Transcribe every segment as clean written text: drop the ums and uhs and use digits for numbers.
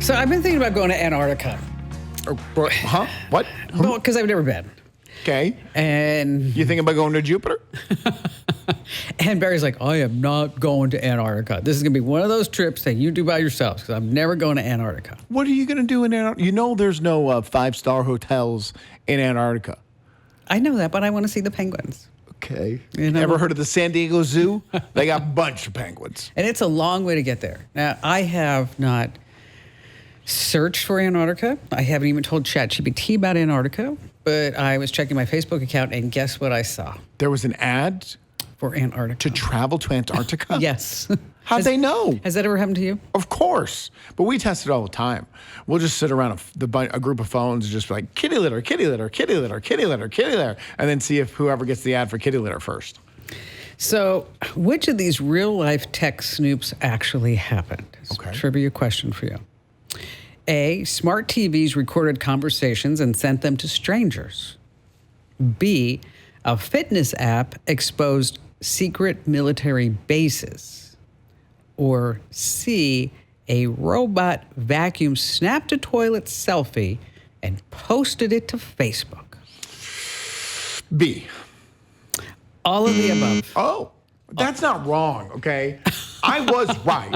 So I've been thinking about going to Antarctica. Huh? What? Well, because I've never been. Okay. And You thinking about going to Jupiter? and Barry's like, I am not going to Antarctica. This is going to be one of those trips that you do by yourselves because I'm never going to Antarctica. What are you going to do in Antarctica? You know there's no five-star hotels in Antarctica. I know that, but I want to see the penguins. Okay. You know- Ever heard of the San Diego Zoo? They got a bunch of penguins. And it's a long way to get there. Now, I have not searched for Antarctica. I haven't even told ChatGPT about Antarctica, but I was checking my Facebook account, and guess what I saw There was an ad for Antarctica? to travel to Antarctica? Yes. How'd they know? Has that ever happened to you? Of course. But we test it all the time. We'll just sit around a group of phones and just be like, kitty litter, kitty litter, kitty litter, kitty litter, kitty litter, and then see if whoever gets the ad for kitty litter first. So, which of these real-life tech snoops actually happened? It's a trivia question for you. A, smart TVs recorded conversations and sent them to strangers. B, a fitness app exposed secret military bases. Or C, a robot vacuum snapped a toilet selfie and posted it to Facebook. B. All of the above. Oh, that's not wrong, okay? I was right.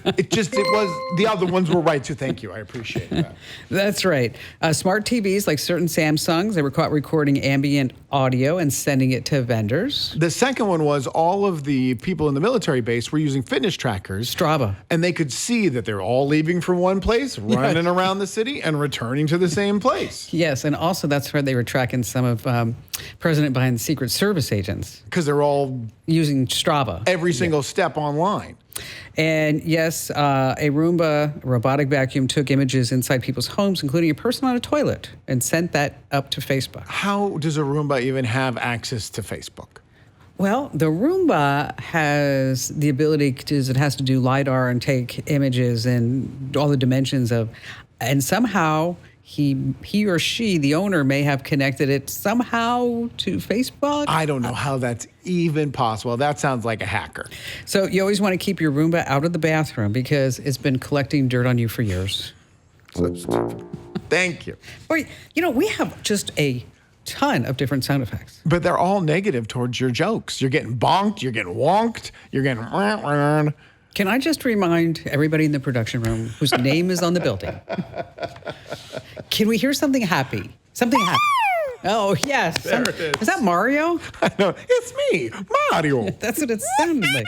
It was, the other ones were right too. Thank you. I appreciate that. That's right. Smart TVs, like certain Samsungs, they were caught recording ambient audio and sending it to vendors. The second one was all of the people in the military base were using fitness trackers. Strava. And they could see that they're all leaving from one place, running around the city, and returning to the same place. Yes, and also that's where they were tracking some of President Biden's Secret Service agents. Because they're all using Strava. Every single step online. And yes, a Roomba robotic vacuum took images inside people's homes, including a person on a toilet, and sent that up to Facebook. How does a Roomba even have access to Facebook? Well, the Roomba has the ability because it has to do LiDAR and take images and all the dimensions of, and somehow he or she, the owner, may have connected it somehow to Facebook. I don't know how that's even possible. That sounds like a hacker. So you always want to keep your Roomba out of the bathroom because it's been collecting dirt on you for years. So stupid. Thank you. Or, you know, we have just a ton of different sound effects. But they're all negative towards your jokes. You're getting bonked, you're getting wonked, you're getting... Can I just remind everybody in the production room whose name is on the building? Can we hear something happy? Something happy. Oh, yes. There it is. Is that Mario? I know. It's me, Mario. That's what it sounded like.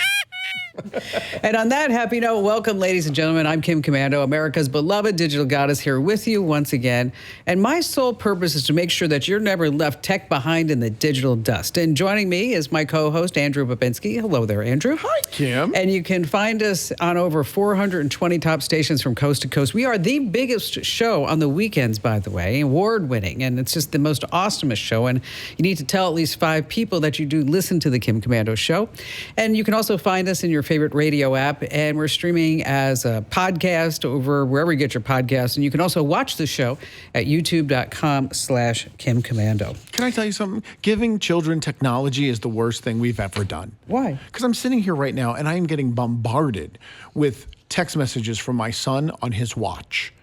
And on that happy note, welcome, ladies and gentlemen. I'm Kim Komando, America's beloved digital goddess, here with you once again. And my sole purpose is to make sure that you're never left tech behind in the digital dust. And joining me is my co-host, Andrew Babinski. Hello there, Andrew. Hi, Kim. And you can find us on over 420 top stations from coast to coast. We are the biggest show on the weekends, by the way, award-winning. And it's just the most awesomest show. And you need to tell at least 5 people that you do listen to the Kim Komando show. And you can also find us in your favorite radio app, and we're streaming as a podcast over wherever you get your podcasts. And you can also watch the show at youtube.com/Kim Komando. Can I tell you something? Giving children technology is the worst thing we've ever done. Why? Because I'm sitting here right now and I am getting bombarded with text messages from my son on his watch.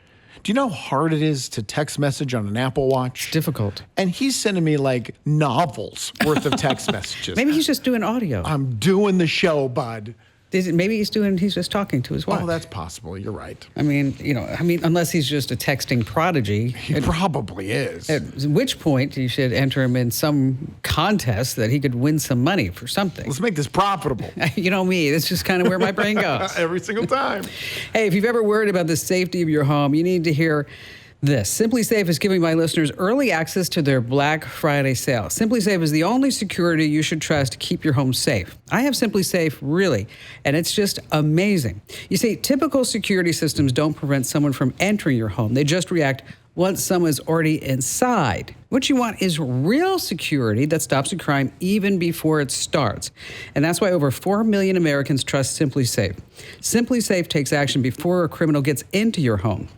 Do you know how hard it is to text message on an Apple Watch? It's difficult. And he's sending me like novels worth of text messages. Maybe he's just doing audio. I'm doing the show, bud. Maybe he's just talking to his wife. Oh, that's possible. You're right. I mean, unless he's just a texting prodigy. He probably is. At which point you should enter him in some contest that he could win some money for something. Let's make this profitable. You know me, that's just kind of where my brain goes. Every single time. Hey, if you've ever worried about the safety of your home, you need to hear this. Simply Safe is giving my listeners early access to their Black Friday sale. Simply Safe is the only security you should trust to keep your home safe. I have Simply Safe, really, and it's just amazing. You see, typical security systems don't prevent someone from entering your home. They just react once someone's already inside. What you want is real security that stops a crime even before it starts. And that's why over 4 million Americans trust Simply Safe. Simply Safe takes action before a criminal gets into your home.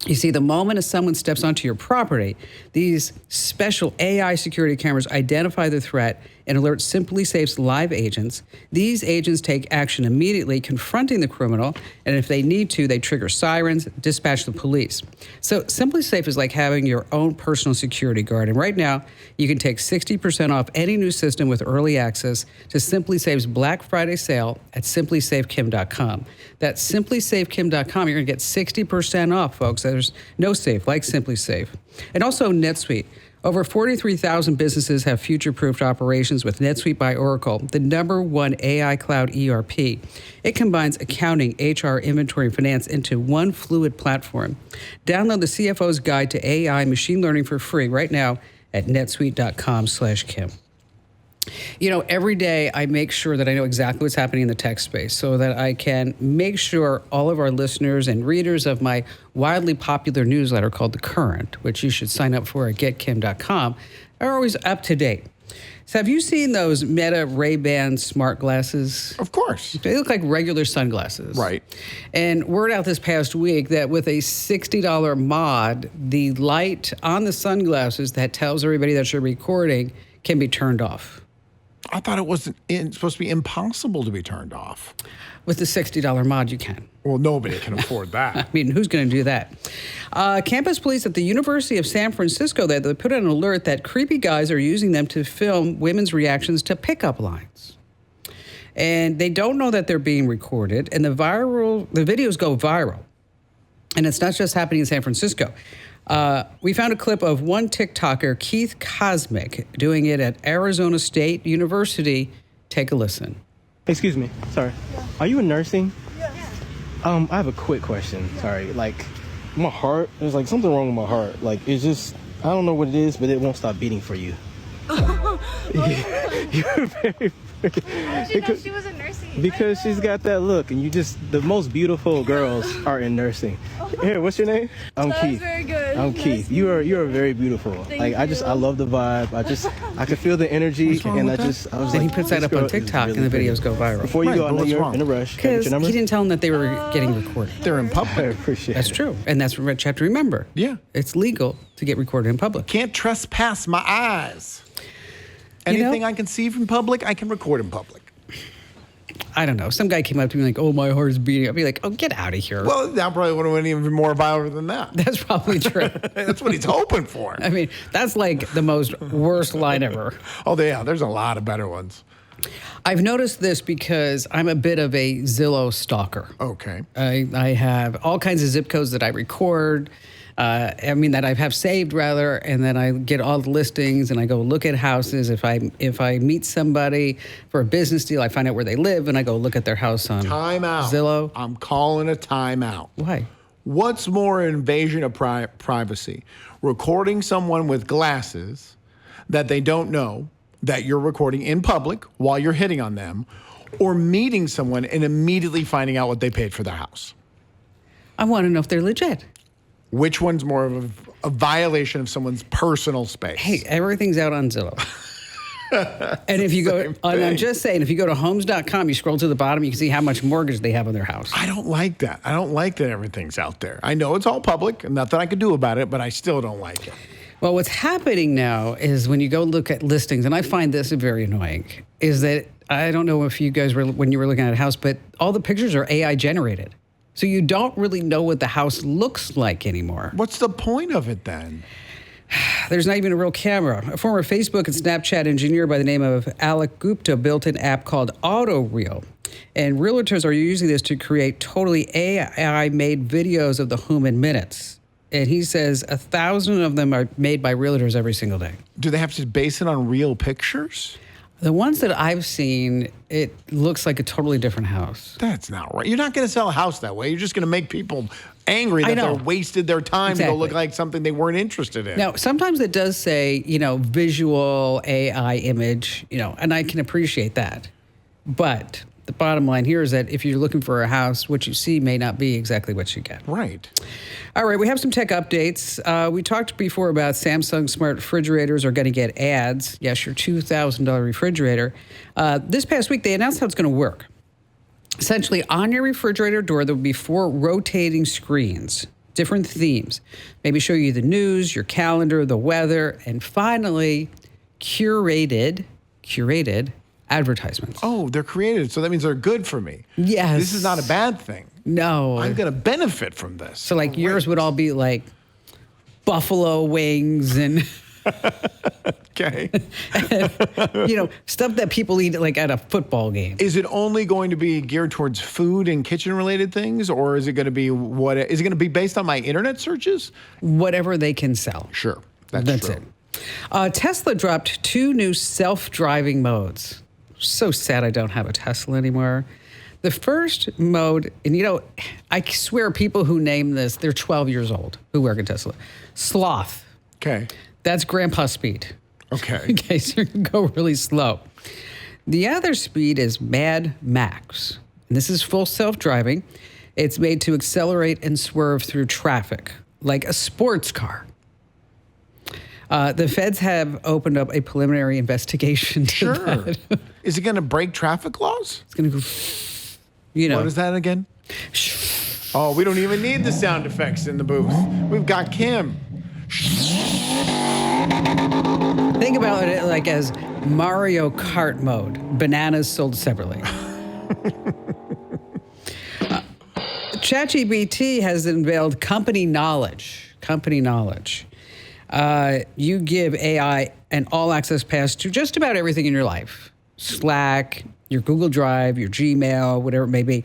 You see, the moment someone steps onto your property, these special AI security cameras identify the threat and alerts Simply Safe's live agents. These agents take action immediately, confronting the criminal, and if they need to, they trigger sirens, dispatch the police. So Simply Safe is like having your own personal security guard. And right now, you can take 60% off any new system with early access to Simply Safe's Black Friday sale at simplysafekim.com. That's simplysafekim.com. You're going to get 60% off, folks. There's no safe like Simply Safe. And also NetSuite. Over 43,000 businesses have future-proofed operations with NetSuite by Oracle, the #1 AI cloud ERP. It combines accounting, HR, inventory, and finance into one fluid platform. Download the CFO's Guide to AI Machine Learning for free right now at netsuite.com/Kim. You know, every day I make sure that I know exactly what's happening in the tech space so that I can make sure all of our listeners and readers of my wildly popular newsletter called The Current, which you should sign up for at getkim.com, are always up to date. So have you seen those Meta Ray-Ban smart glasses? Of course. They look like regular sunglasses. Right. And word out this past week that with a $60 mod, the light on the sunglasses that tells everybody that you're recording can be turned off. I thought it wasn't supposed to be impossible to be turned off. With the $60 mod, you can. Well, nobody can afford that. I mean, who's going to do that? Campus police at the University of San Francisco, they put out an alert that creepy guys are using them to film women's reactions to pickup lines. And they don't know that they're being recorded, and the videos go viral. And it's not just happening in San Francisco. We found a clip of one TikToker, Keith Cosmic, doing it at Arizona State University. Take a listen. Excuse me. Sorry. Yeah. Are you in nursing? Yes. I have a quick question. Sorry. Like, my heart, there's like something wrong with my heart. Like, it's just, I don't know what it is, but it won't stop beating for you. You're very. How did you know she was in nursing? Because she's got that look, and you just, the most beautiful girls are in nursing. Here, what's your name? I'm Keith. Very good. I'm Keith. You are very beautiful. Thank you. I love the vibe. I can feel the energy, and I was Then like, he puts that this up on girl is TikTok, really and the pretty. videos go viral. Before you Right, go, I but know what's you're wrong? in a rush. Can I get Because your number? he didn't tell them that they were getting recorded. They're in I public. appreciate That's it. true. And that's what you have to remember. Yeah. It's legal to get recorded in public. Can't trespass my eyes. You know- Anything I can see from public, I can record in public. I don't know. Some guy came up to me like, oh, my heart is beating. I'd be like, oh, get out of here. Well, that probably would have been even more viral than that. That's probably true. That's what he's hoping for. I mean, that's like the most worst line ever. Oh, yeah, there's a lot of better ones. I've noticed this because I'm a bit of a Zillow stalker. Okay. I have all kinds of zip codes that I record. That I have saved rather, and then I get all the listings and I go look at houses. If I meet somebody for a business deal, I find out where they live and I go look at their house on Time out. Zillow. I'm calling a timeout. Why? What's more invasion of privacy? Recording someone with glasses that they don't know that you're recording in public while you're hitting on them, or meeting someone and immediately finding out what they paid for their house? I want to know if they're legit. Which one's more of a violation of someone's personal space? Hey, everything's out on Zillow. And if you go, and I'm just saying, if you go to homes.com, you scroll to the bottom, you can see how much mortgage they have on their house. I don't like that. I don't like that everything's out there. I know it's all public and nothing I can do about it, but I still don't like it. Well, what's happening now is when you go look at listings, and I find this very annoying, is that I don't know if you guys were, when you were looking at a house, but all the pictures are AI generated. So you don't really know what the house looks like anymore. What's the point of it then? There's not even a real camera. A former Facebook and Snapchat engineer by the name of Alec Gupta built an app called AutoReel. And realtors are using this to create totally AI-made videos of the home in minutes. And he says 1,000 of them are made by realtors every single day. Do they have to base it on real pictures? The ones that I've seen, it looks like a totally different house. That's not right. You're not going to sell a house that way. You're just going to make people angry that they're wasted their time to go look like something they weren't interested in. Now, sometimes it does say, visual AI image, and I can appreciate that. But the bottom line here is that if you're looking for a house, what you see may not be exactly what you get. Right. All right, we have some tech updates. We talked before about Samsung smart refrigerators are going to get ads. Yes, your $2,000 refrigerator. This past week, they announced how it's going to work. Essentially, on your refrigerator door, there will be 4 rotating screens, different themes. Maybe show you the news, your calendar, the weather, and finally, curated curated advertisements. Oh, they're created, so that means they're good for me. Yes. This is not a bad thing. No. I'm going to benefit from this. So like yours would all be like buffalo wings and Okay. stuff that people eat like at a football game. Is it only going to be geared towards food and kitchen related things, or is it going to be is it going to be based on my internet searches? Whatever they can sell. Sure. That's true. it. Tesla dropped 2 new self-driving modes. So sad I don't have a Tesla anymore. The first mode, and I swear people who name this, they're 12 years old who work at Tesla. Sloth. Okay. That's grandpa speed. Okay. Okay, so you can go really slow. The other speed is Mad Max. And this is full self-driving. It's made to accelerate and swerve through traffic like a sports car. The feds have opened up a preliminary investigation to Sure. that. Is it going to break traffic laws? It's going to go, What is that again? Oh, we don't even need the sound effects in the booth. We've got Kim. Think about it like as Mario Kart mode, bananas sold separately. ChatGPT has unveiled company knowledge. Company knowledge. You give AI an all-access pass to just about everything in your life. Slack, your Google Drive, your Gmail, whatever it may be.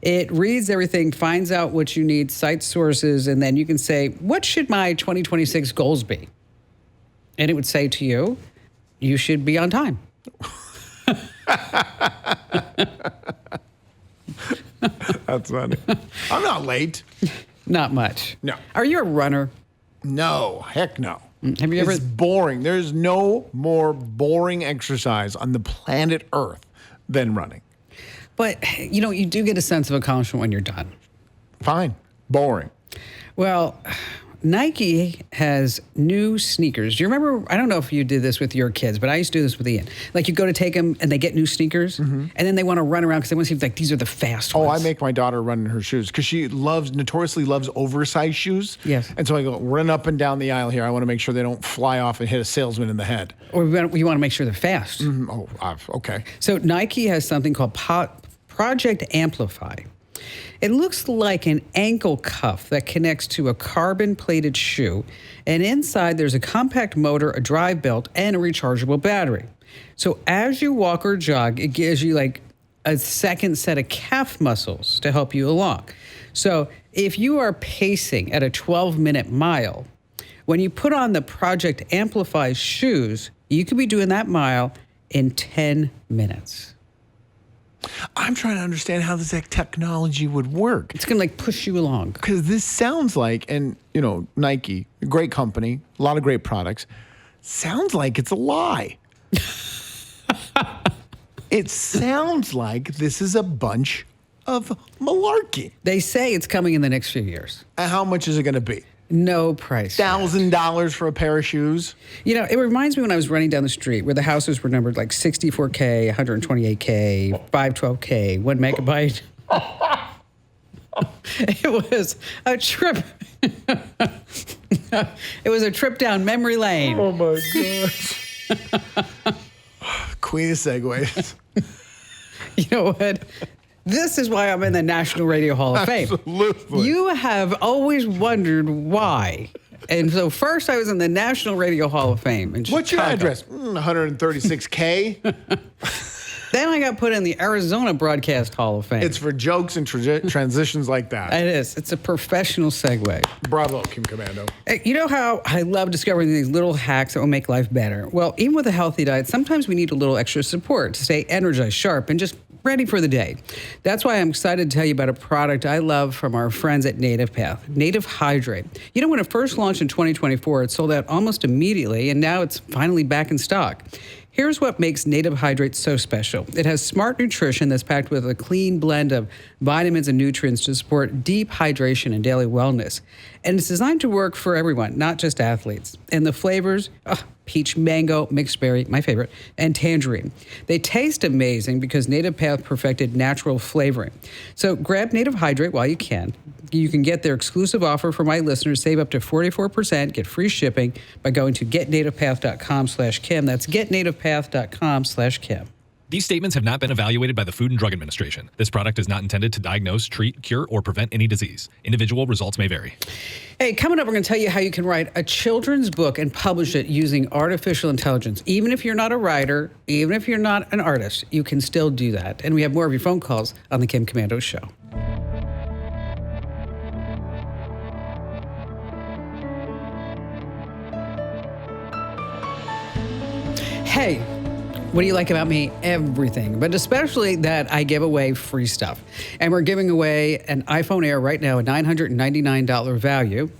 It reads everything, finds out what you need, cites sources, and then you can say, what should my 2026 goals be? And it would say to you, you should be on time. That's funny. I'm not late. Not much. No. Are you a runner? No, heck no. Have you ever? It's boring. There's no more boring exercise on the planet Earth than running. But, you do get a sense of accomplishment when you're done. Fine. Boring. Well, Nike has new sneakers. Do you remember? I don't know if you did this with your kids, but I used to do this with Ian. Like you go to take them and they get new sneakers, and then they want to run around because they want to see like these are the fast Oh, ones. I make my daughter run in her shoes because she notoriously loves oversized shoes. Yes. And so I go, run up and down the aisle here. I want to make sure they don't fly off and hit a salesman in the head. Or you want to make sure they're fast. Okay. So Nike has something called Project Amplify. It looks like an ankle cuff that connects to a carbon-plated shoe, and inside there's a compact motor, a drive belt, and a rechargeable battery. So as you walk or jog, it gives you like a second set of calf muscles to help you along. So if you are pacing at a 12-minute mile, when you put on the Project Amplify shoes, you could be doing that mile in 10 minutes. I'm trying to understand how this technology would work. It's going to like push you along. Because this sounds like, and Nike, a great company, a lot of great products, sounds like it's a lie. It sounds like this is a bunch of malarkey. They say it's coming in the next few years. And how much is it going to be? No price. $1,000 for a pair of shoes? It reminds me when I was running down the street where the houses were numbered like 64K, 128K, 512K, 1 megabyte. It was a trip. It was a trip down memory lane. Oh my gosh. Queen of segues. You know what? This is why I'm in the National Radio Hall of Fame. Absolutely. You have always wondered why. And so first I was in the National Radio Hall of Fame in What's your Chicago. address? 136K. Then I got put in the Arizona Broadcast Hall of Fame. It's for jokes and transitions like that. It is. It's a professional segue. Bravo, Kim Komando. You know how I love discovering these little hacks that will make life better? Well, even with a healthy diet, sometimes we need a little extra support to stay energized, sharp, and just ready for the day. That's why I'm excited to tell you about a product I love from our friends at Native Path, Native Hydrate. When it first launched in 2024, it sold out almost immediately, and now it's finally back in stock. Here's what makes Native Hydrate so special. It has smart nutrition that's packed with a clean blend of vitamins and nutrients to support deep hydration and daily wellness. And it's designed to work for everyone, not just athletes. And the flavors, peach, mango, mixed berry, my favorite, and tangerine. They taste amazing because Native Path perfected natural flavoring. So grab Native Hydrate while you can. You can get their exclusive offer for my listeners. Save up to 44%, get free shipping by going to getnativepath.com/Kim. That's getnativepath.com/Kim. These statements have not been evaluated by the Food and Drug Administration. This product is not intended to diagnose, treat, cure, or prevent any disease. Individual results may vary. Hey, coming up, we're going to tell you how you can write a children's book and publish it using artificial intelligence. Even if you're not a writer, even if you're not an artist, you can still do that. And we have more of your phone calls on the Kim Komando Show. Hey. What do you like about me? Everything, but especially that I give away free stuff. And we're giving away an iPhone Air right now, a $999 value,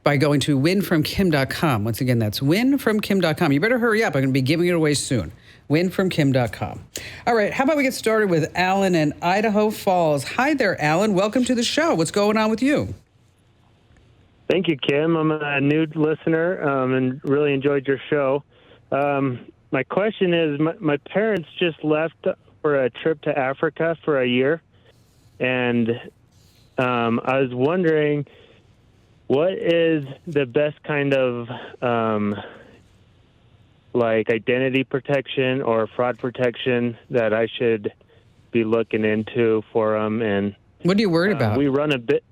by going to winfromkim.com. Once again, that's winfromkim.com. You better hurry up. I'm going to be giving it away soon. Winfromkim.com. All right, how about we get started with Alan in Idaho Falls. Hi there, Alan. Welcome to the show. What's going on with you? Thank you, Kim. I'm a new listener and really enjoyed your show. My question is, my parents just left for a trip to Africa for a year, and I was wondering, what is the best kind of like identity protection or fraud protection that I should be looking into for them? And what are you worried about? We run a bit.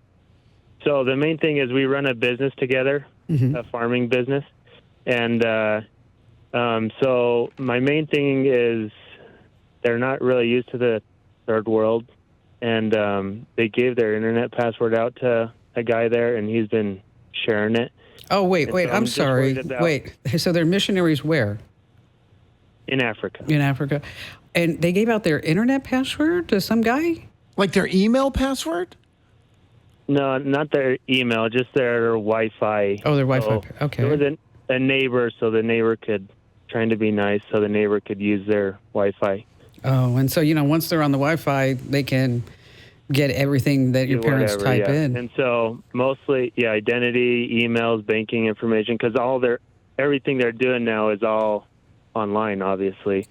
So the main thing is we run a business together, a farming business, and so my main thing is they're not really used to the third world, and they gave their internet password out to a guy there, and he's been sharing it. Oh, wait, So I'm sorry. Wait, so they're missionaries where? In Africa. In Africa. And they gave out their internet password to some guy? Like their email password? No, not their email, just their Wi-Fi. Oh, their Wi-Fi. So Okay. There was a neighbor, so the neighbor trying to be nice, so the neighbor could use their Wi-Fi. Oh, and so, once they're on the Wi-Fi, they can get everything that your parents type in. And so mostly, identity, emails, banking information, because everything they're doing now is all online, obviously.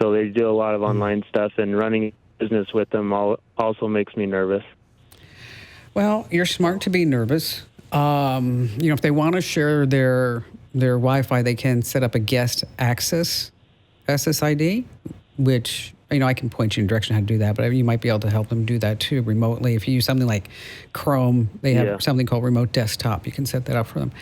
So they do a lot of online stuff, and running a business with them also makes me nervous. Well, you're smart to be nervous. If they want to share their Wi-Fi, they can set up a guest access SSID, which, I can point you in direction how to do that, but you might be able to help them do that too remotely. If you use something like Chrome, they have something called Remote Desktop. You can set that up for them.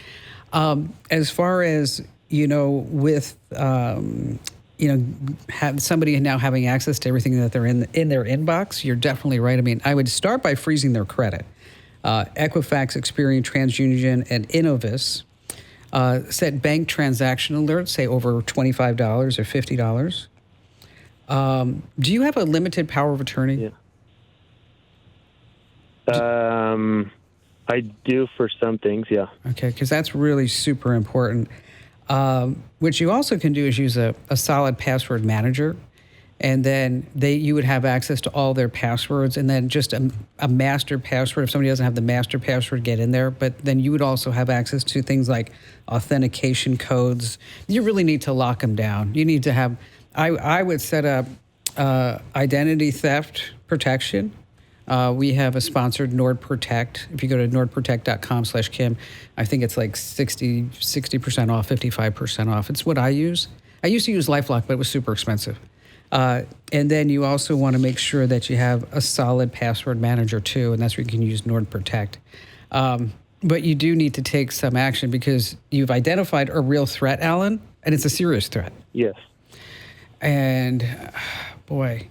As far as, with, have somebody now having access to everything that they're in their inbox, you're definitely right. I mean, I would start by freezing their credit. Equifax, Experian, TransUnion, and Innovis set bank transaction alerts, say over $25 or $50. Do you have a limited power of attorney? Yeah. I do for some things, yeah. Okay, because that's really super important. What you also can do is use a solid password manager, and then you would have access to all their passwords, and then just a master password. If somebody doesn't have the master password, get in there. But then you would also have access to things like authentication codes. You really need to lock them down. You need to have, I would set up identity theft protection. We have a sponsored NordProtect. If you go to nordprotect.com/Kim, I think it's like 60% off, 55% off. It's what I use. I used to use LifeLock, but it was super expensive. And then you also want to make sure that you have a solid password manager too, and that's where you can use NordProtect. But you do need to take some action because you've identified a real threat, Alan, and it's a serious threat. Yes. And boy,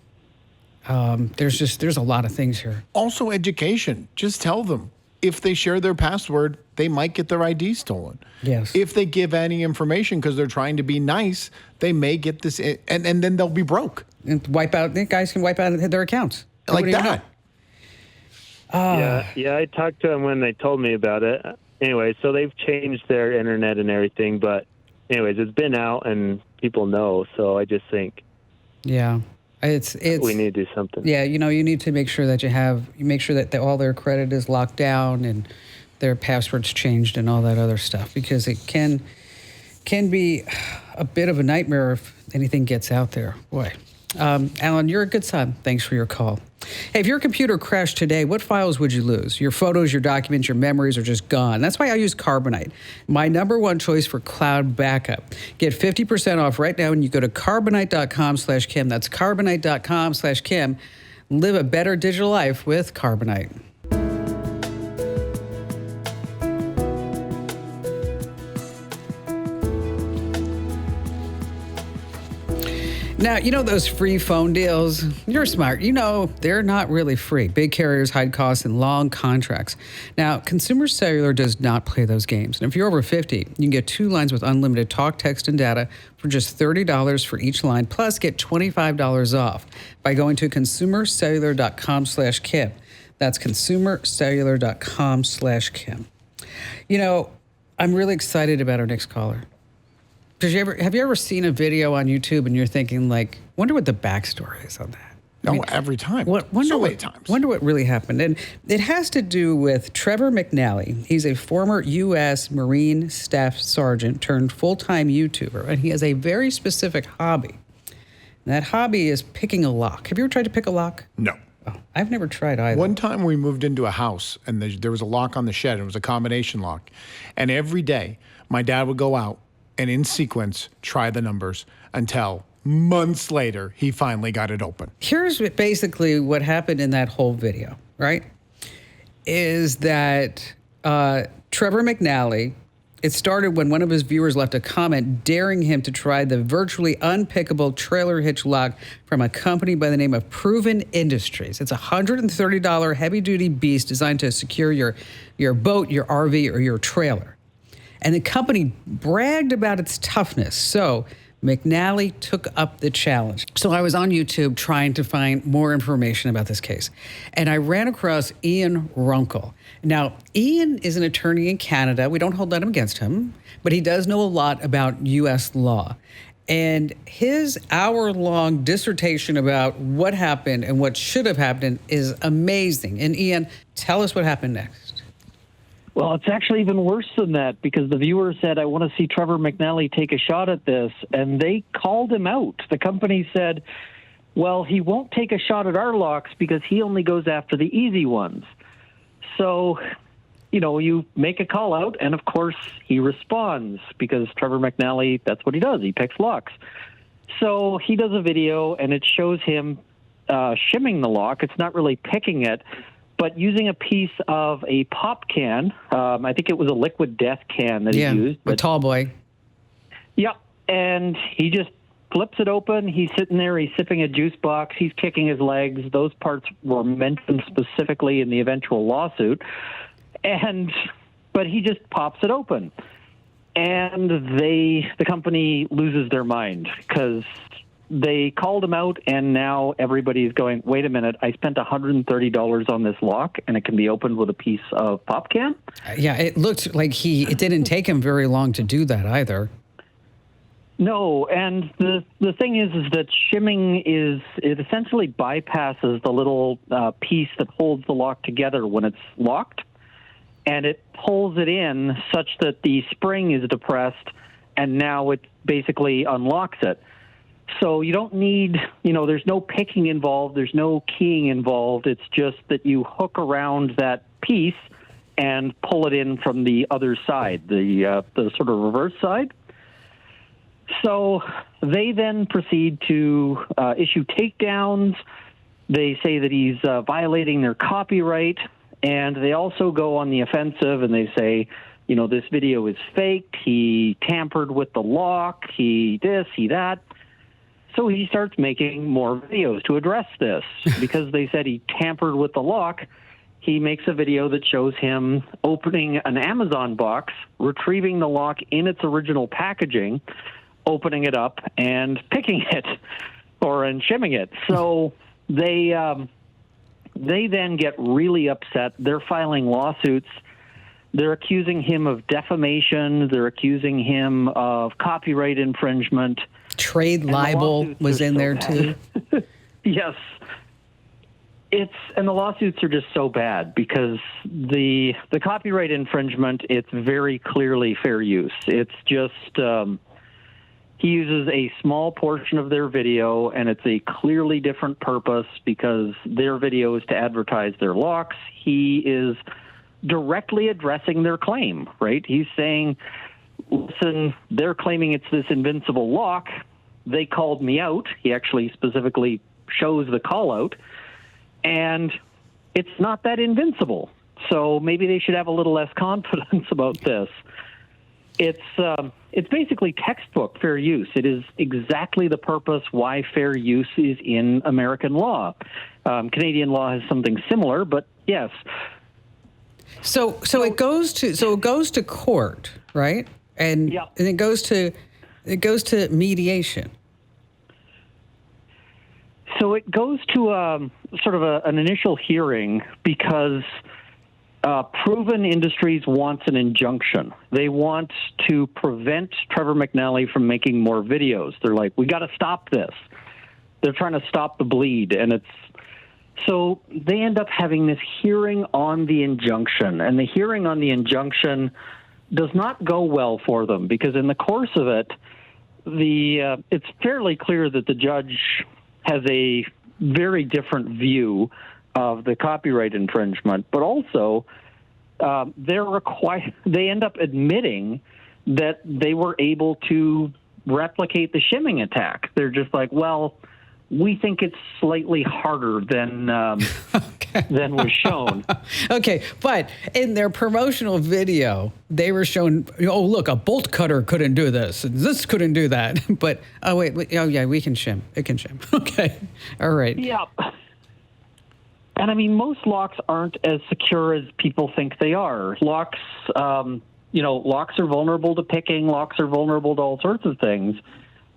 there's a lot of things here. Also education. Just tell them if they share their password, they might get their ID stolen. Yes. If they give any information because they're trying to be nice, they may get this, and then they'll be broke. And guys can wipe out their accounts. Like that. Yeah, I talked to them when they told me about it. Anyway, so they've changed their internet and everything, but anyways, it's been out and people know, so I just think it's we need to do something. Yeah, you need to make sure that make sure that all their credit is locked down and their passwords changed and all that other stuff, because it can be a bit of a nightmare if anything gets out there. Boy. Alan, you're a good son. Thanks for your call. Hey, if your computer crashed today, what files would you lose? Your photos, your documents, your memories are just gone. That's why I use Carbonite, my #1 choice for cloud backup. Get 50% off right now when you go to carbonite.com/Kim. That's carbonite.com/Kim. Live a better digital life with Carbonite. Now, you know those free phone deals? You're smart. You know they're not really free. Big carriers hide costs in long contracts. Now, Consumer Cellular does not play those games. And if you're over 50, you can get 2 lines with unlimited talk, text, and data for just $30 for each line, plus get $25 off by going to consumercellular.com/Kim. That's consumercellular.com/Kim. You know, I'm really excited about our next caller. Have you ever seen a video on YouTube and you're thinking, like, wonder what the backstory is on that? Every time. Many times. Wonder what really happened. And it has to do with Trevor McNally. He's a former U.S. Marine Staff Sergeant turned full-time YouTuber, and he has a very specific hobby. And that hobby is picking a lock. Have you ever tried to pick a lock? No. Oh, I've never tried either. One time we moved into a house and there was a lock on the shed. It was a combination lock. And every day my dad would go out and in sequence try the numbers until months later he finally got it open. Here's basically what happened in that whole video, right? Is that Trevor McNally, it started when one of his viewers left a comment daring him to try the virtually unpickable trailer hitch lock from a company by the name of Proven Industries. It's a $130 heavy-duty beast designed to secure your boat, your RV, or your trailer. And the company bragged about its toughness. So McNally took up the challenge. So I was on YouTube trying to find more information about this case. And I ran across Ian Runkle. Now, Ian is an attorney in Canada. We don't hold that against him, but he does know a lot about U.S. law. And his hour-long dissertation about what happened and what should have happened is amazing. And Ian, tell us what happened next. Well, it's actually even worse than that because the viewer said, I want to see Trevor McNally take a shot at this, and they called him out. The company said, well, he won't take a shot at our locks because he only goes after the easy ones. So, you know, you make a call out, and of course he responds because Trevor McNally, that's what he does. He picks locks. So he does a video, and it shows him shimming the lock. It's not really picking it, but using a piece of a pop can. I think it was a liquid death can that he used. A tall boy. Yep. And he just flips it open. He's sitting there. He's sipping a juice box. He's kicking his legs. Those parts were mentioned specifically in the eventual lawsuit. But he just pops it open. And the company loses their mind because they called him out, and now everybody's going, wait a minute, I spent $130 on this lock, and it can be opened with a piece of pop can? Yeah, it looked like it didn't take him very long to do that either. No, and the thing is that shimming it essentially bypasses the little piece that holds the lock together when it's locked, and it pulls it in such that the spring is depressed, and now it basically unlocks it. So you don't need, there's no picking involved, there's no keying involved. It's just that you hook around that piece and pull it in from the other side, the sort of reverse side. So they then proceed to issue takedowns. They say that he's violating their copyright, and they also go on the offensive and they say, this video is faked. He tampered with the lock. He this, he that. So he starts making more videos to address this. Because they said he tampered with the lock, he makes a video that shows him opening an Amazon box, retrieving the lock in its original packaging, opening it up, and picking it and shimming it. So they then get really upset. They're filing lawsuits. They're accusing him of defamation. They're accusing him of copyright infringement. Trade libel was in there too. Yes. And the lawsuits are just so bad because the copyright infringement, it's very clearly fair use. It's just He uses a small portion of their video, and it's a clearly different purpose because their video is to advertise their locks. He is directly addressing their claim, right? He's saying, listen, they're claiming it's this invincible lock. They called me out. He actually specifically shows the call out, and it's not that invincible. So maybe they should have a little less confidence about this. It's basically textbook fair use. It is exactly the purpose why fair use is in American law. Canadian law has something similar, but yes. So it goes to court, right? And Yep. and it goes to mediation. So it goes to sort of an initial hearing because Proven Industries wants an injunction. They want to prevent Trevor McNally from making more videos. They're like, we got to stop this. They're trying to stop the bleed, and so they end up having this hearing on the injunction, and the hearing on the injunction does not go well for them because in the course of it, it's fairly clear that the judge has a very different view of the copyright infringement, but also they end up admitting that they were able to replicate the shimming attack. They're just like, well, we think it's slightly harder than than was shown. Okay, but in their promotional video, they were shown, oh, look, a bolt cutter couldn't do this, and this couldn't do that. But, oh, wait, oh, yeah, we can shim. It can shim. Okay, all right. Yeah. And, I mean, most locks aren't as secure as people think they are. Locks, locks are vulnerable to picking. Locks are vulnerable to all sorts of things.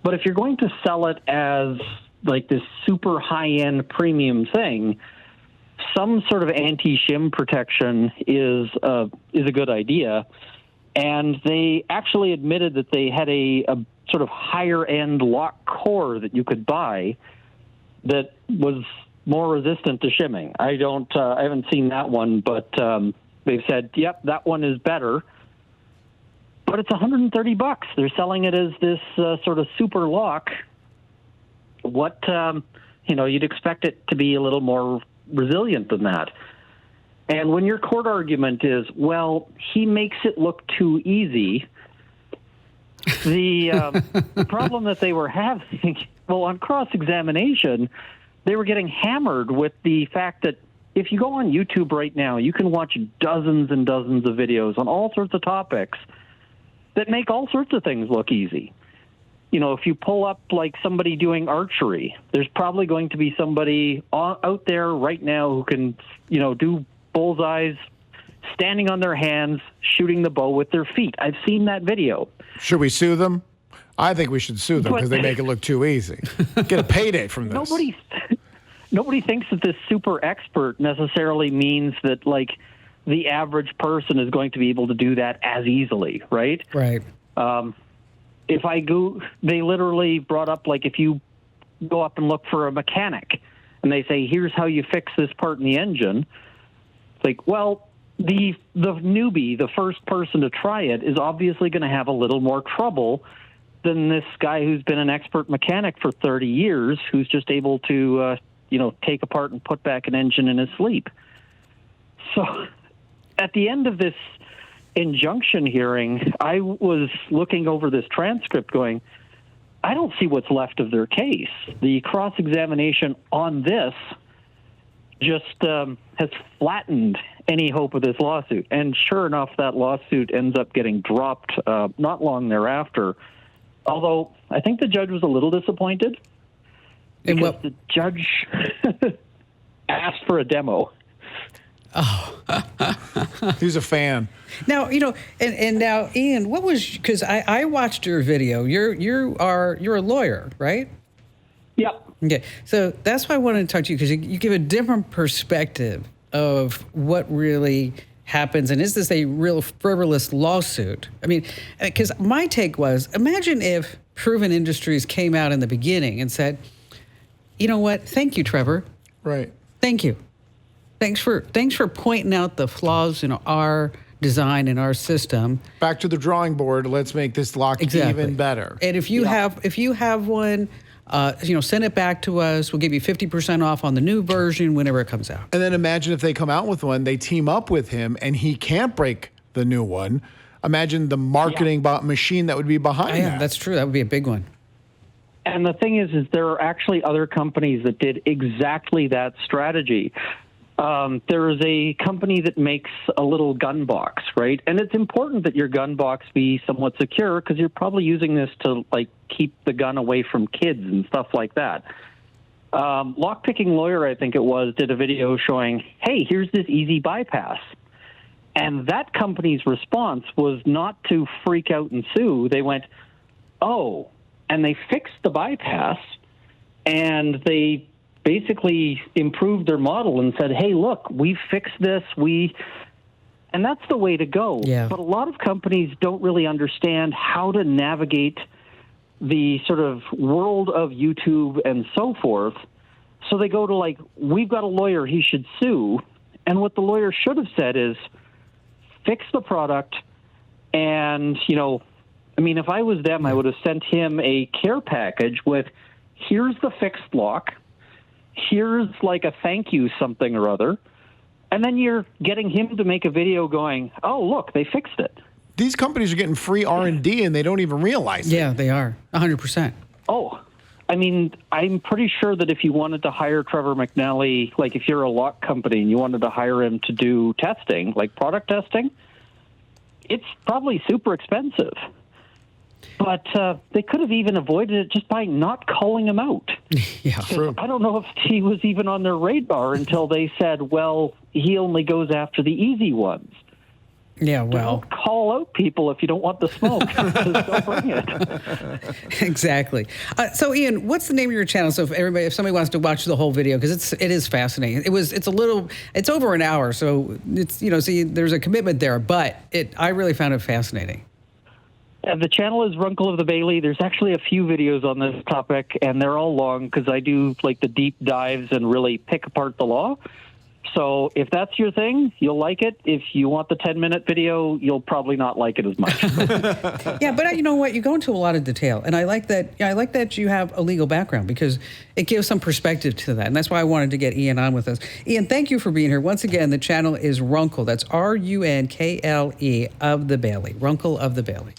But if you're going to sell it as like this super high-end premium thing, some sort of anti-shim protection is a good idea. And they actually admitted that they had a sort of higher-end lock core that you could buy that was more resistant to shimming. I haven't seen that one, but they've said, yep, that one is better. But it's $130. They're selling it as this sort of super lock. What, you'd expect it to be a little more resilient than that. And when your court argument is, well, he makes it look too easy, the problem that they were having, well, on cross-examination, they were getting hammered with the fact that if you go on YouTube right now, you can watch dozens and dozens of videos on all sorts of topics that make all sorts of things look easy. If you pull up like somebody doing archery, there's probably going to be somebody out there right now who can, do bullseyes, standing on their hands, shooting the bow with their feet. I've seen that video. Should we sue them? I think we should sue them because they make it look too easy. Get a payday from this. Nobody thinks that this super expert necessarily means that, like, the average person is going to be able to do that as easily, right? Right. They literally brought up, like, if you go up and look for a mechanic and they say, here's how you fix this part in the engine, it's like, well, the newbie, the first person to try it, is obviously going to have a little more trouble than this guy who's been an expert mechanic for 30 years who's just able to, take apart and put back an engine in his sleep. So at the end of this injunction hearing, I was looking over this transcript going, I don't see what's left of their case. The cross-examination on this just has flattened any hope of this lawsuit. And sure enough, that lawsuit ends up getting dropped not long thereafter. Although I think the judge was a little disappointed because the judge asked for a demo. Oh. He's a fan. Now, and now, Ian, what was, because I watched your video. You're a lawyer, right? Yep. Okay. So that's why I wanted to talk to you, because you give a different perspective of what really happens. And is this a real frivolous lawsuit? I mean, because my take was, imagine if Proven Industries came out in the beginning and said, you know what? Thank you, Trevor. Right. Thank you. Thanks for pointing out the flaws in our design in our system. Back to the drawing board. Let's make this lock even better. And if you have one, send it back to us. We'll give you 50% off on the new version whenever it comes out. And then imagine if they come out with one, they team up with him, and he can't break the new one. Imagine the marketing machine that would be behind that. That's true. That would be a big one. And the thing is there are actually other companies that did exactly that strategy. There is a company that makes a little gun box, right? And it's important that your gun box be somewhat secure because you're probably using this to keep the gun away from kids and stuff like that. Lockpicking Lawyer, I think it was, did a video showing, hey, here's this easy bypass. And that company's response was not to freak out and sue. They went, oh, and they fixed the bypass, and they basically improved their model and said, hey, look, we've fixed this. And that's the way to go. Yeah. But a lot of companies don't really understand how to navigate the sort of world of YouTube and so forth. So they go to we've got a lawyer, he should sue. And what the lawyer should have said is, fix the product. And, if I was them, I would have sent him a care package with, here's the fixed lock. Here's a thank you something or other. And then you're getting him to make a video going, oh, look, they fixed it. These companies are getting free R&D and they don't even realize it. Yeah, they are. 100%. Oh, I'm pretty sure that if you wanted to hire Trevor McNally, if you're a lock company and you wanted to hire him to do testing, product testing, it's probably super expensive. But they could have even avoided it just by not calling him out. Yeah, true. I don't know if he was even on their radar until they said, well, he only goes after the easy ones. Yeah, well. Don't call out people if you don't want the smoke. Just don't bring it. Exactly. So, Ian, what's the name of your channel? So, if somebody wants to watch the whole video, because it is fascinating. It's over an hour, so it's there's a commitment there, but I really found it fascinating. The channel is Runkle of the Bailey. There's actually a few videos on this topic, and they're all long because I do the deep dives and really pick apart the law. So if that's your thing, you'll like it. If you want the 10-minute video, you'll probably not like it as much. Yeah, but you know what? You go into a lot of detail, and I like that. I like that you have a legal background because it gives some perspective to that, and that's why I wanted to get Ian on with us. Ian, thank you for being here once again. The channel is Runkle. That's Runkle of the Bailey. Runkle of the Bailey.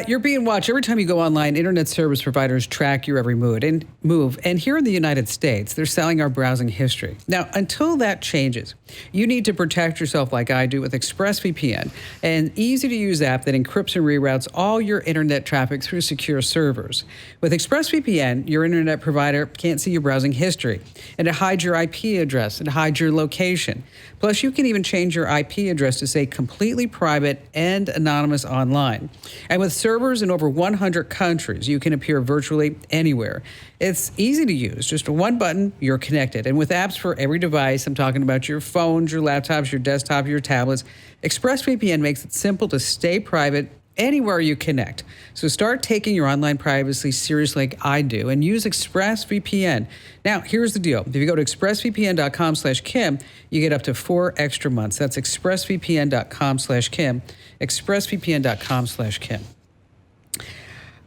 You're being watched. Every time you go online, internet service providers track your every move. And here in the United States, they're selling our browsing history. Now, until that changes, you need to protect yourself like I do with ExpressVPN, an easy-to-use app that encrypts and reroutes all your internet traffic through secure servers. With ExpressVPN, your internet provider can't see your browsing history, and it hides your IP address, it hides your location. Plus, you can even change your IP address to stay completely private and anonymous online. And with servers in over 100 countries, you can appear virtually anywhere. It's easy to use. Just one button, you're connected. And with apps for every device, I'm talking about your phones, your laptops, your desktop, your tablets, ExpressVPN makes it simple to stay private anywhere you connect. So start taking your online privacy seriously like I do and use ExpressVPN. Now, here's the deal. If you go to expressvpn.com/Kim, you get up to 4 extra months. That's expressvpn.com/Kim, expressvpn.com/Kim.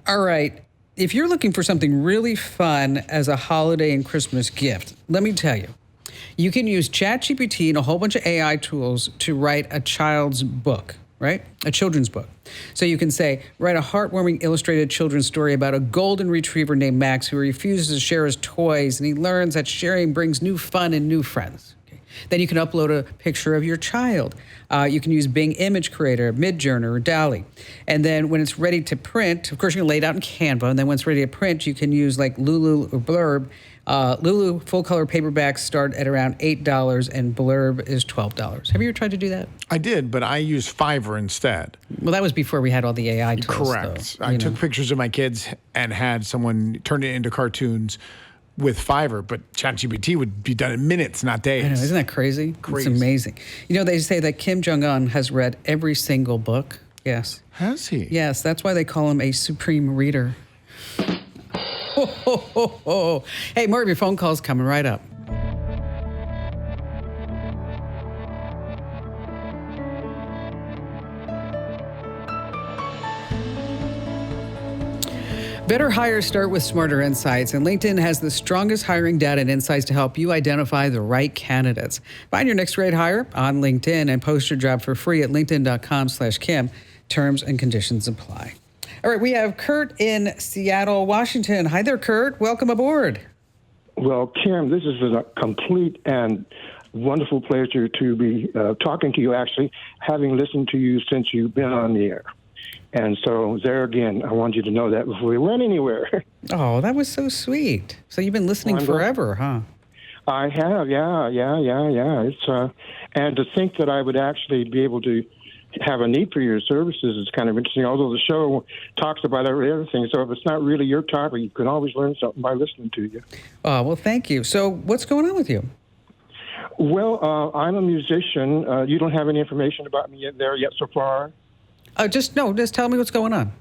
All right. If you're looking for something really fun as a holiday and Christmas gift, let me tell you, you can use ChatGPT and a whole bunch of AI tools to write a child's book. Right? A children's book. So you can say, write a heartwarming illustrated children's story about a golden retriever named Max who refuses to share his toys, and he learns that sharing brings new fun and new friends. Okay. Then you can upload a picture of your child. You can use Bing Image Creator, Midjourney, or DALL-E. And then when it's ready to print, of course, you're going to lay it out in Canva, and then when it's ready to print, you can use Lulu or Blurb. Lulu full-color paperbacks start at around $8, and Blurb is $12. Have you ever tried to do that? I did, but I used Fiverr instead. Well, that was before we had all the AI tools. Correct. I took pictures of my kids and had someone turn it into cartoons with Fiverr, but ChatGPT would be done in minutes, not days. I know, isn't that crazy? Crazy. It's amazing. They say that Kim Jong-un has read every single book. Yes. Has he? Yes, that's why they call him a supreme reader. Ho, ho, ho, ho. Hey, more of your phone calls coming right up. Better hires start with smarter insights, and LinkedIn has the strongest hiring data and insights to help you identify the right candidates. Find your next great hire on LinkedIn and post your job for free at linkedin.com/Kim. Terms and conditions apply. All right, we have Kurt in Seattle, Washington. Hi there, Kurt. Welcome aboard. Well, Kim, this is a complete and wonderful pleasure to be talking to you, actually, having listened to you since you've been on the air. And so there again, I want you to know that before we went anywhere. Oh, that was so sweet. So you've been listening forever, huh? I have, yeah. It's and to think that I would actually be able to have a need for your services is kind of interesting, although the show talks about everything. So if it's not really your topic, you can always learn something by listening to you. Oh, well, thank you. So what's going on with you? Well, I'm a musician. You don't have any information about me there yet so far? Just tell me what's going on.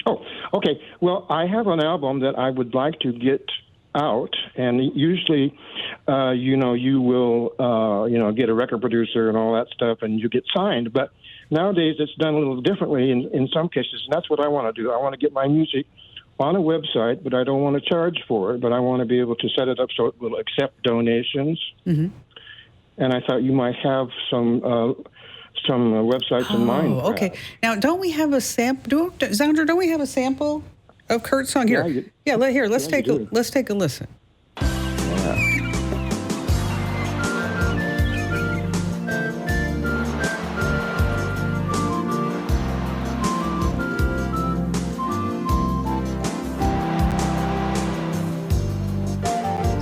Oh, okay. Well, I have an album that I would like to get out, and usually, you will, get a record producer and all that stuff, and you get signed. But nowadays, it's done a little differently in some cases, and that's what I want to do. I want to get my music on a website, but I don't want to charge for it, but I want to be able to set it up so it will accept donations. Mm-hmm. And I thought you might have some websites in mind. Oh, okay. Now, don't we have a sample? Zandra, don't we have a sample of Kurt's song here? Let's take a listen.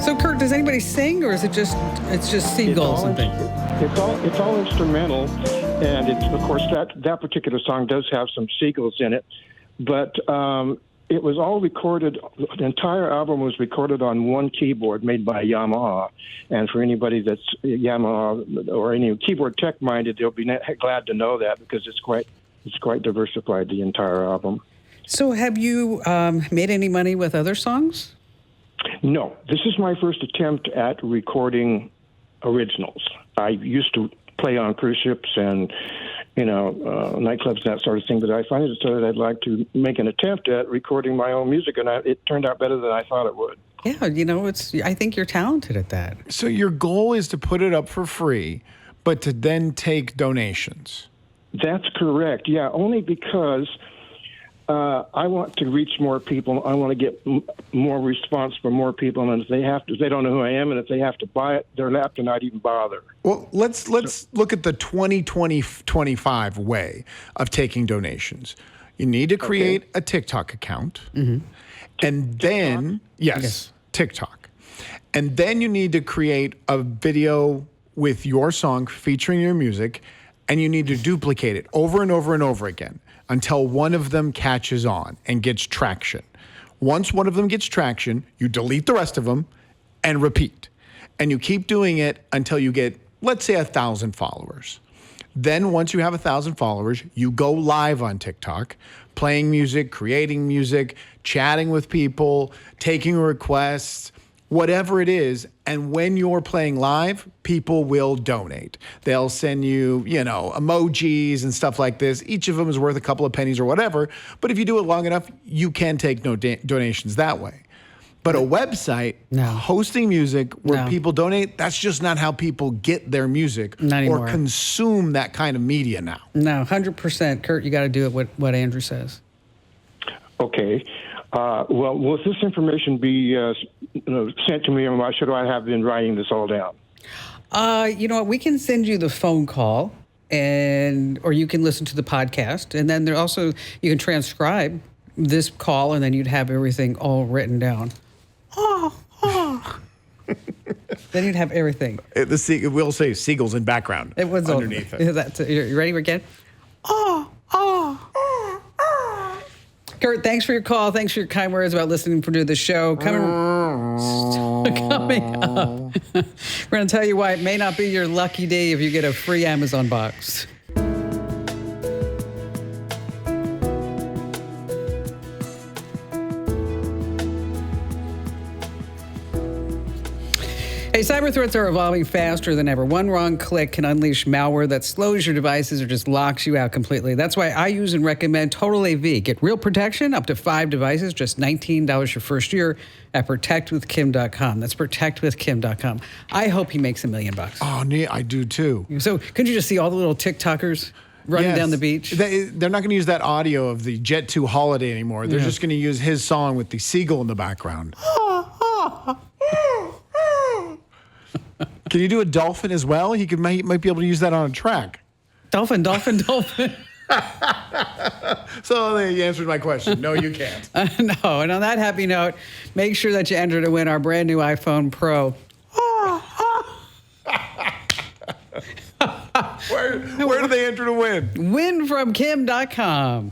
So, Kurt, does anybody sing, or is it just seagulls and things? It's all instrumental, and it's, of course, that particular song does have some seagulls in it, but it was all recorded. The entire album was recorded on one keyboard made by Yamaha, and for anybody that's Yamaha or any keyboard tech minded, they'll be glad to know that because it's quite diversified, the entire album. So, have you made any money with other songs? No, this is my first attempt at recording originals. I used to play on cruise ships and, nightclubs and that sort of thing, but I finally decided I'd like to make an attempt at recording my own music, and it turned out better than I thought it would. Yeah, I think you're talented at that. So your goal is to put it up for free, but to then take donations. That's correct, yeah, only because I want to reach more people. I want to get more response from more people, and if they don't know who I am, and if they have to buy it, they're apt to not even bother. Well, let's look at the 20-25 way of taking donations. You need to create a TikTok account, and then yes, TikTok, and then you need to create a video with your song featuring your music, and you need to duplicate it over and over and over again until one of them catches on and gets traction. Once one of them gets traction, you delete the rest of them and repeat. And you keep doing it until you get, let's say, 1,000 followers. Then once you have 1,000 followers, you go live on TikTok, playing music, creating music, chatting with people, taking requests, whatever it is. And when you're playing live, people will donate. They'll send you, emojis and stuff like this. Each of them is worth a couple of pennies or whatever. But if you do it long enough, you can take donations that way. But a website hosting music where people donate, that's just not how people get their music or consume that kind of media now. No, 100%. Kurt, you got to do it what Andrew says. Okay. Well, will this information be sent to me, or should I have been writing this all down? You know what? We can send you the phone call, or you can listen to the podcast, and then you can transcribe this call, and then you'd have everything all written down. Then you'd have everything. It will say seagulls in background. It was underneath it. You ready again? Kurt, thanks for your call. Thanks for your kind words about listening to the show. Coming up, we're going to tell you why it may not be your lucky day if you get a free Amazon box. Hey, cyber threats are evolving faster than ever. One wrong click can unleash malware that slows your devices or just locks you out completely. That's why I use and recommend Total AV. Get real protection, up to 5 devices, just $19 your first year at protectwithkim.com. That's protectwithkim.com. I hope he makes $1 million. Oh, I do too. So couldn't you just see all the little TikTokers running down the beach? They're not going to use that audio of the Jet 2 holiday anymore. They're just going to use his song with the seagull in the background. Can you do a dolphin as well? He might be able to use that on a track. Dolphin. So he answered my question. No, you can't. No. And on that happy note, make sure that you enter to win our brand new iPhone Pro. Where do they enter to win? Win from Kim.com.